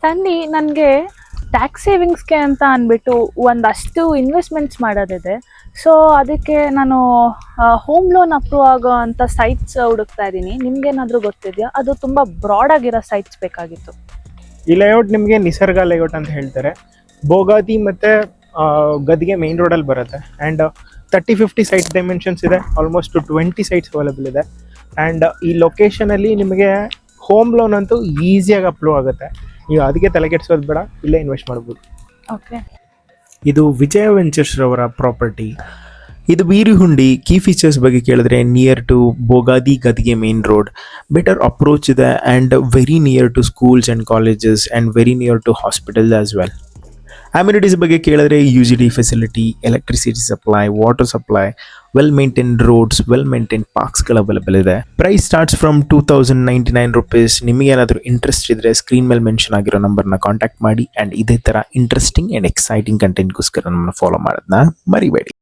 ತನ್ನಿ ನನಗೆ ಟ್ಯಾಕ್ಸ್ ಸೇವಿಂಗ್ಸ್ಗೆ ಅಂತ ಅಂದ್ಬಿಟ್ಟು ಒಂದಷ್ಟು ಇನ್ವೆಸ್ಟ್ಮೆಂಟ್ಸ್ ಮಾಡೋದಿದೆ. ಸೊ ಅದಕ್ಕೆ ನಾನು ಹೋಮ್ ಲೋನ್ ಅಪ್ರೂವ್ ಆಗೋ ಅಂಥ ಸೈಟ್ಸ್ ಹುಡುಕ್ತಾ ಇದ್ದೀನಿ. ನಿಮ್ಗೇನಾದರೂ ಗೊತ್ತಿದೆಯಾ? ಅದು ತುಂಬ ಬ್ರಾಡ್ ಆಗಿರೋ ಸೈಟ್ಸ್ ಬೇಕಾಗಿತ್ತು. ಈ ಲೇಔಟ್ ನಿಮಗೆ ನಿಸರ್ಗ ಲೇಔಟ್ ಅಂತ ಹೇಳ್ತಾರೆ. ಬೋಗಾದಿ ಮತ್ತು ಗದಿಗೆ ಮೇನ್ ರೋಡಲ್ಲಿ ಬರುತ್ತೆ. ಆ್ಯಂಡ್ 30-50 ಸೈಟ್ ಡೈಮೆನ್ಷನ್ಸ್ ಇದೆ. ಆಲ್ಮೋಸ್ಟ್ 20 ಸೈಟ್ಸ್ ಅವೈಲೇಬಲ್ ಇದೆ. ಆ್ಯಂಡ್ ಈ ಲೊಕೇಶನಲ್ಲಿ ನಿಮಗೆ ಹೋಮ್ ಲೋನ್ ಅಂತೂ ಈಸಿಯಾಗಿ ಅಪ್ರೂವ್ ಆಗುತ್ತೆ. ನೀವು ಅದಕ್ಕೆ ತಲೆ ಕೆಡಿಸೋದು ಬೇಡ, ಇಲ್ಲೇ ಇನ್ವೆಸ್ಟ್ ಮಾಡ್ಬೋದು. ಓಕೆ. ಇದು ವಿಜಯ ವೆಂಚರ್ಸ್ ರವರ ಪ್ರಾಪರ್ಟಿ. ಇದು ಬೀರಿಹುಂಡಿ. ಕೀ ಫೀಚರ್ಸ್ ಬಗ್ಗೆ ಕೇಳಿದ್ರೆ ನಿಯರ್ ಟು ಬೋಗಾದಿ ಗದಿಗೆ ಮೇನ್ ರೋಡ್, ಬೆಟರ್ ಅಪ್ರೋಚ್ ಇದೆ and very near to schools and colleges and very near to hospitals as well. Amenities ಬಗ್ಗೆ ಕೇಳಿದ್ರೆ UGD facility, electricity supply, water supply, well maintained roads, well maintain ಪಾರ್ಕ್ಸ್ಗಳು available ಇದೆ. Price starts from 2099 rupees. ನಿಮಗೇನಾದರೂ interest ಇದ್ದರೆ screen ಮೇಲೆ mention ಆಗಿರೋ ನಂಬರ್ನ contact ಮಾಡಿ. ಆ್ಯಂಡ್ ಇದೇ ಥರ ಇಂಟ್ರೆಸ್ಟಿಂಗ್ ಆ್ಯಂಡ್ ಎಕ್ಸೈಟಿಂಗ್ ಕಂಟೆಂಟ್ಗೋಸ್ಕರ ನಮ್ಮನ್ನು ಫಾಲೋ ಮಾಡೋದನ್ನ ಮರಿಬೇಡಿ.